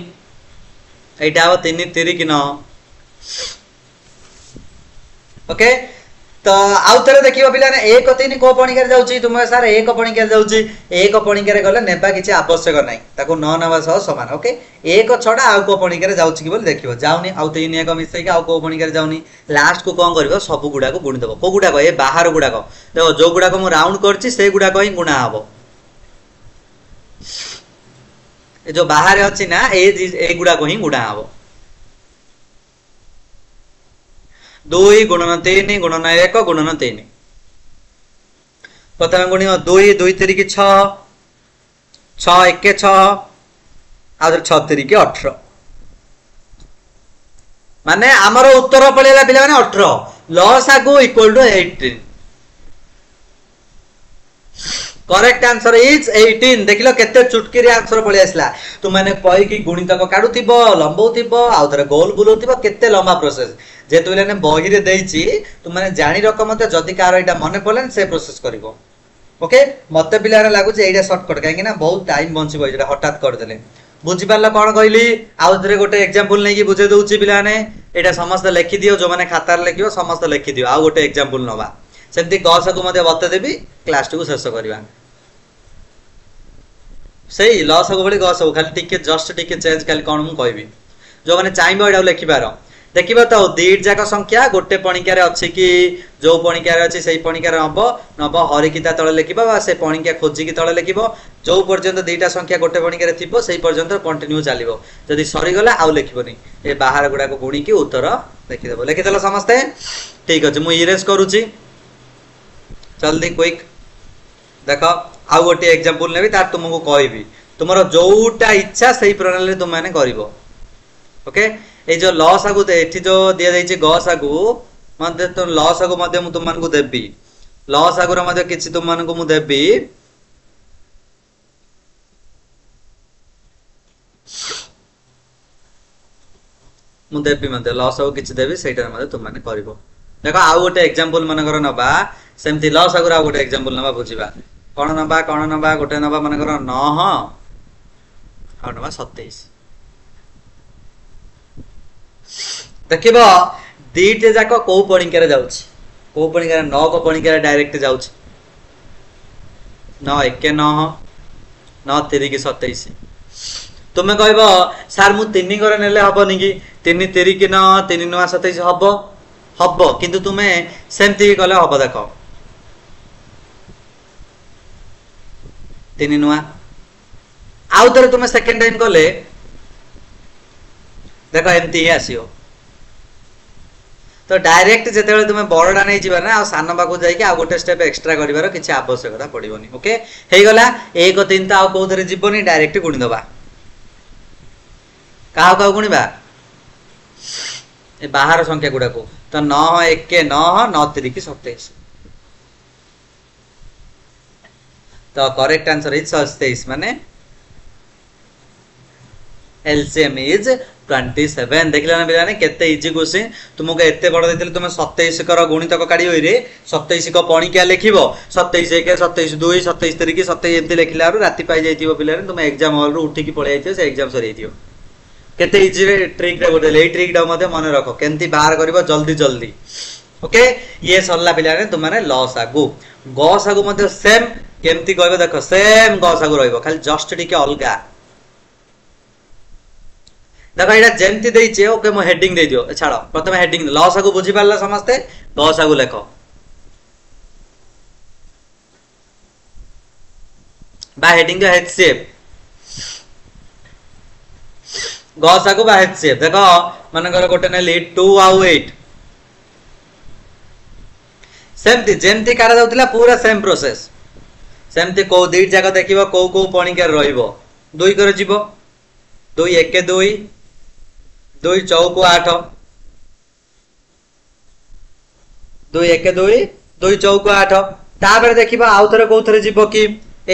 एटा हो 3 3 कि 9 ओके तो आउ थे देखिबो पिला ने 1 3 को पणिका रे जाउची तुम सर 1 पणिका रे जाउची 1 पणिका रे गले नेबा किछि आवश्यक नै ताको न नबा सह समान ओके 1 छडा आउ को पणिका रे जाउची कि बोल देखिबो जाउनी आउ 3 1 मिसै के आउ को पणिका रे जाउनी लास्ट को कोन करबो सब गुडा को गुणी देबो को गुडा को ए बाहर गुडा को देखो जो गुडा को मु राउंड करछि से गुडा को ही गुणा हबो ए जो बाहर अछि ना ए गुडा को ही गुणा हबो 2 गुणन 3 गुणन 1 गुणन 3 प्रथम गुणियो 2 2 3 की 6 6 1 के 6 आ 6 3 की 18 माने हमर उत्तर पळेला पिला माने 18 लॉस आगु equal to 18 correct answer is 18 देखिलो केते चुटकी रे आंसर पळि आसला तु माने कहि कि गुणितक काडुथिबो लंबौथिबो आ उधर गोल बुलौथिबो केते लंबा प्रोसेस जे तु लेने बही रे देइछि तु माने जानि रक मते जदी कार एटा मने पड़लन से प्रोसेस करिवो ओके मते पिला रे लागु जे एटा शॉर्टकट काहे कि ना बहुत टाइम बंचिबो एटा हठात कर देले बुझी पारला कोन कहली आ उधर गोटे एग्जांपल नै कि बुझे दउछि पिला ने एटा समस्त लिखि दियो जो माने खाता रे लिखियो समस्त लिखि दियो आ गोटे एग्जांपल नबा सेमती गस को मते बते देबी क्लास को शेष करबा सही लॉस को बली गस खाली टिके जस्ट टिके चेंज खाली कोन मु कहबी जो माने चाइबो एडा लिखि पारो देखिबो तो दीट जाक संख्या गोटे पणिका रे अछि कि जो पणिका रे अछि सेही पणिका रे हबो नबो हरिकिता तळे लिखिबो बा से पणिका खोजि कि तळे लिखिबो जो पर्यंत दीटा संख्या गोटे पणिका रे थिबो सेही पर्यंत कंटिन्यू चलिबो जदी सरी गला आउ लिखिबोनी ए बाहर गुडा को गुणी कि उत्तर लिखि देबो लिखि देलो समस्त ठीक अछि मु इरेज करूची जल्दी क्विक देखो आउ गोटे एग्जांपल नेबी तार तुमको कहबी तुमरो जोटा इच्छा सही प्रणाली तुम माने करिवो ओके ए जो लॉस आगु एठी जो दिया जाइछि गस आगु मते तो लॉस आगु मते मु तुम मानको देबी लॉस आगु रे मते किछि तुम मानको मु देबी मु देबी मते लॉस आगु किछि देबी सेटा मते तुम माने करिवो देखो आउ गोटे एग्जांपल मन कर नबा सेमति लॉस आगु आउ गोटे एग्जांपल नबा बुझिबा कोन नबा गोटे नबा मन कर 9 आ नबा 27 देखिबो दीटे जाको को पणिका रे जाउछि को पणिका रे 9 को पणिका रे डायरेक्ट जाउछि 9 1 के 9 9 3 की 27 तुमे कहबो सर मु 3 करे नेले हबोनी कि 3 3 की 9 3 9 27 हबो किंतु तुमे सेमति कले हबो देखो 3 9 आउ तरे तुमे सेकंड टाइम कले देखो एमती ही आसीओ तो डायरेक्ट जेतेबेले तुमे बड़डा नै जिबा ना आ सान पाखु जाई कि आ गोटे स्टेप एक्स्ट्रा करिवार किछि आवश्यकता पड़िबोनी ओके हेई गला 1 3 तो आ कोथरे जिबोनी डायरेक्ट गुणी दबा काहा का गुणीबा ए बाहर संख्या गुडा को तो 9 1 के 9 9 3 की 27 तो करेक्ट आंसर इज 27 माने एलसीएम इज 27 देखिला ना बिलाने केते इजी क्वेश्चन तुमको एते बड़ देथिले तुमे 27 कर गुणितक काढी होई रे 27 को पणिका लिखिबो 27 1 27 2 27 3 की 27 एते लिखिलारु राती पाई जाइतिबो पिलाने तुमे एग्जाम हॉल रो उठी की पळे आइतियो से एग्जाम सरी आइतियो केते इजी रे ट्रिक रे गोटे ले ट्रिक डा मध्ये मन रखो केंती बाहर करबो जल्दी जल्दी ओके ये सरला पिलाने तुमाने लॉस आगु गॉस आगु मध्ये सेम केंती कहबो देखो सेम गॉस आगु रहइबो खाली जस्ट टिके अलगा देखो एटा जेंती देइचे ओके मो हेडिंग दे दियो छाड़ो प्रथम हेडिंग लॉस आगु बुझी पारला समस्ते गॉस आगु लेखो बा हेडिंग दे एचसीएफ गॉस आगु बा एचसीएफ देखो मन कर गोटे नेली 2 आउ 8 सेमती जेमती काढा जाउतला पूरा सेम प्रोसेस सेमती को दी जगह देखिबो को पणिका रहइबो 2 कर जिवो 2 1 2 2 चौक 8 2 1 2 2 चौक 8 तापर देखिबा आउ थरे को थरे जिवो कि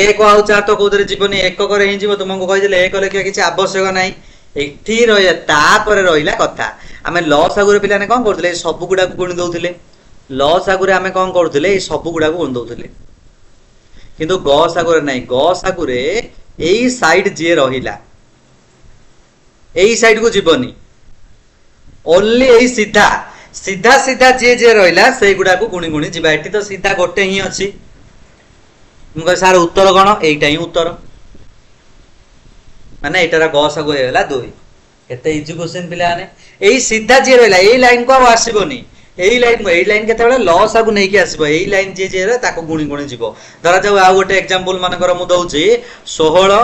1 आउ 4 तो को थरे जिवोनी 1 करे ही जिवो तुमको कहि देले 1 लेखिया किछि आवश्यक नाही एठी रहया तापर रहिला कथा हमें लॉस आगुरे पिलाने कोन करथले सब गुडा को गुणी दउथले लॉस आगुरे हमें कोन करथले ए सब गुडा को गुणी दउथले किंतु गॉस आगुरे नाही गॉस आगुरे एई साइड जे रहिला एई साइड को जीवनी ओनली एई सीधा सीधा सीधा जे रहिला से गुडा को गुणी गुणी जिबा एठी तो सीधा गोटे ही अछि मुगा सार उत्तर कोन एईटा ही उत्तर माने एटारा गॉस आगु हेला 2 एते इजी क्वेश्चन पिलाने एई सीधा जे रहिला एई लाइन को आसीबोनी एई लाइन केते बेले लॉस आगु नै कि आसीबो एई लाइन जे रे ताको गुणी गुणी जिवो धरा जाऊ आ गोटे एग्जांपल मान कर मु दउची 16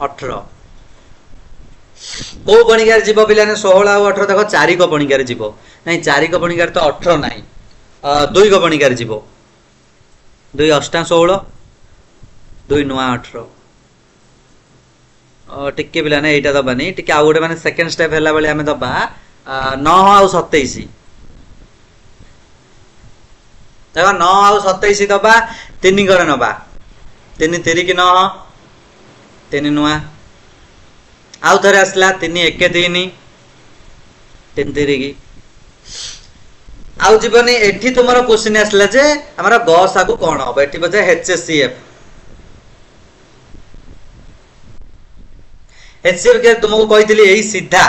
18 को पणिकार जीव पिलाने 16 आ 18 देखो 4 को पणिकार जीव नहीं 4 को पणिकार तो 18 नहीं 2 को पणिकार जीव 2 8 16 2 9 18 टिके पिलाने एटा दबानी टिके आ गोटे माने सेकंड स्टेप हैला बेले हमें दबा 9 आ 27 देखो 9 आ 27 दबा 3 करे नबा 3 3 की 9 3 9 आउ थरे आसला 3 1 3 3 3 की आउ जीवनी एठी तुम्हारा क्वेश्चन आसला जे हमरा गॉस आगु कोन हो एठी बजे एचसीएफ एचसीएफ के तुमको कहितली एही सीधा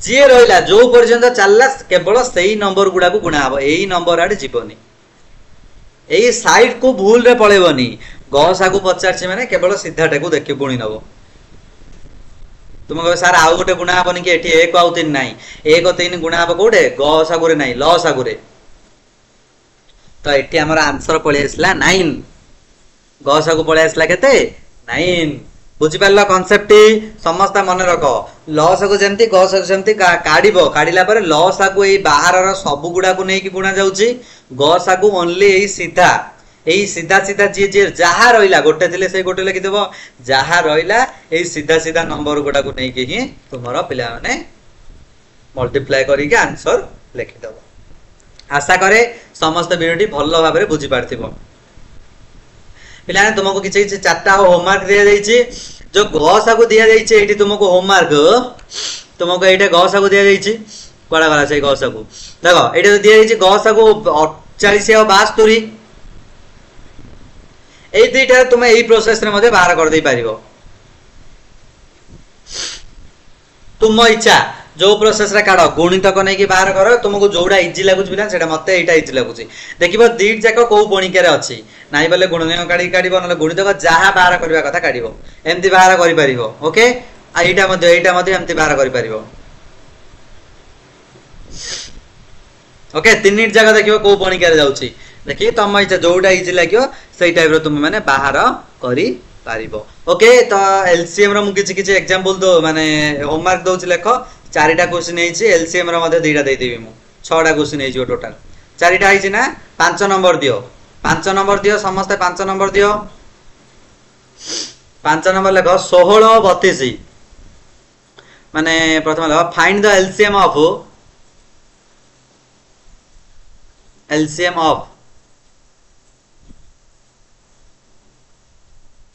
जे रहिला जो पर्यंत चलला केवल सही नंबर गुडा को गुणा हबो एही नंबर आडे जीवनी एही साइड को भूल रे पळेबनी गॉस आगु पचारछि माने केवल सीधाटा को देखि गुणी नबो तुम कह सर आउ गोटे गुणा हबनी कि एठी 1 आउ 3 नाही 1 3 गुणा हबो कोडे गॉस आगुरे नाही लॉस आगुरे तो एठी हमर आंसर पळे आसला 9 गॉस आगु पळे आसला केते 9 बुझि पारला कांसेप्ट समस्त मन रख लॉस आगु जेंती गॉस आगु जेंती काढिबो काढिला पर लॉस आगु एई बाहर रो सब गुडा को नै कि गुणा जाउची गॉस आगु ओनली एई सीधा सीधा जे जे जहा रहिला गोटे दिले से गोटे लिखि देबो जहा रहिला एई सीधा सीधा नंबर गोटा को नै कि ही तुमरो पिला माने मल्टीप्लाई करी के आंसर लिखि देबो आशा करे समस्त वीडियोटी भलो भाबरे बुझि पारथिबो पिला ने तुमको किछि किछि चारटा होमवर्क दिया जाइछि जो गॉस आगु दिया जाइछि एठी तुमको होमवर्क तुमको एटा गॉस आगु दिया जाइछि कोडा वाला छै गॉस आगु देखो एटा दिया जाइछि गॉस आगु 48 और 72 ए दुईटा तुम यही प्रोसेस रे मधे बाहर कर दे पारिबो तुम इच्छा जो प्रोसेस रे काढो गुणितक नै कि बाहर करो तुमको जोडा इजी लागुछ बिना सेटा मते एटा इजी लागुछ देखिबो दीट जाको को पणिका रे अछि नाइ बले गुणनय काढिबो नले गुणितक जहा बाहर करबा कथा काढिबो एमति बाहर करि पारिबो ओके आ एटा मधे एमति बाहर करि पारिबो ओके 3 मिनिट जगह देखिबो को पणिका रे जाउछि देखि तम इच्छा जोडा इजी लागियो सेई टाइप रो तुम माने बाहर करि पारिबो ओके तो एलसीएम रो मु किछि किछि एग्जांपल दो माने होमवर्क दोछि लेखो चारिटा क्वेश्चन हेछि एलसीएम रो मध्ये दुईटा दे देबी मु 6टा क्वेश्चन हेछि टोटल 4टा हेछि ना 5 नंबर दियो 5 नंबर दियो समस्त 5 नंबर दियो 5 नंबर लेखो 16 32 माने प्रथम लेखो find the LCM of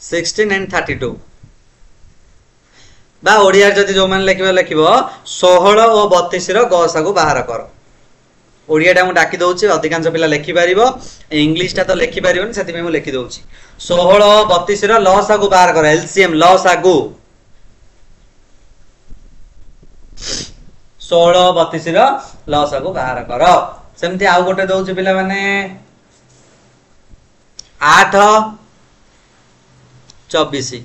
16 and 32 बा ओडिया जदि जो माने लिखिबो 16 और 32 रो गसा को बाहर कर ओडिया टा मु डाकी दउची अधिकांश पिला लिखि परिबो इंग्लिश टा तो लिखि परिबोनी सेति में मु लिखि दउची 16 32 रो लसा को बाहर कर एलसीएम लसा को 16 32 रो लसा को बाहर कर सेमति आउ गोटे दउची पिला माने 8 24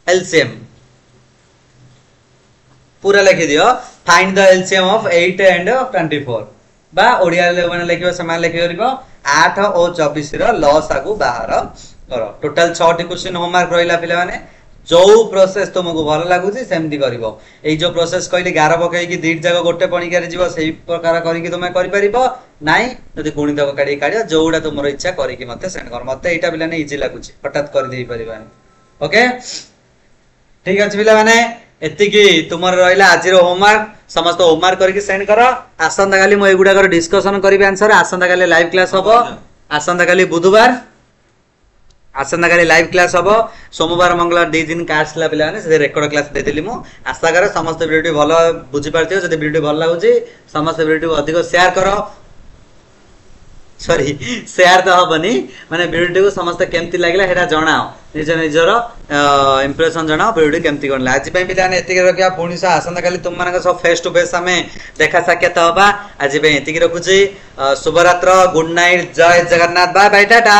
एलसीएम पूरा लिखि दियो find the LCM of 8 and 24 बा ओडिया माने लिखिबो समान लिखि करिवो 8 और 24 रो लसा को बाहर करो टोटल 6 टी क्वेश्चन होमवर्क रहिला पिला माने जो प्रोसेस तुमको भल लागुची सेमती करिवो एई जो प्रोसेस कहली 11 पकई कि दीट जाको गोटे पणिकार जीवो सेही प्रकार करी कि तुमे करि परिबो नाही जदि गुणित काढी काढियो जोडा तुमरो इच्छा करी कि मते सेंड कर मते एटा पिला ने इजी लागुची हठात कर देई परिबानी ओके ठीक अछि पिला माने एति कि तुमर रहिला आजिरो होमवर्क समस्त होमवर्क करी कि सेंड करो आसंता काली म एगुडा कर डिस्कशन करबी आंसर आसंता काली लाइव क्लास हबो आसंता काली बुधवार आसंता काली लाइव क्लास हबो सोमवार मंगलवार 2 दिन क्लास ला पिला से रेकॉर्ड क्लास दे देली मु आशा करे समस्त वीडियो भलो बुझी पारथियो जदि वीडियो भलो लागुची समस्त वीडियो अधिक शेयर करो सॉरी शेयर तो हबनी माने वीडियो को समस्त केमती लागला हेडा जणाओ निज निजर इंप्रेशन जणाओ वीडियो केमती कोन आज पे पिला ने एति रखिया पुणी सा आसंता काली तुम मानक सब फेस टू फेस हमें देखा साक्षात हबा आज पे एति रखुची शुभ रात्र गुड नाइट जय जगन्नाथ बाय बाय टाटा।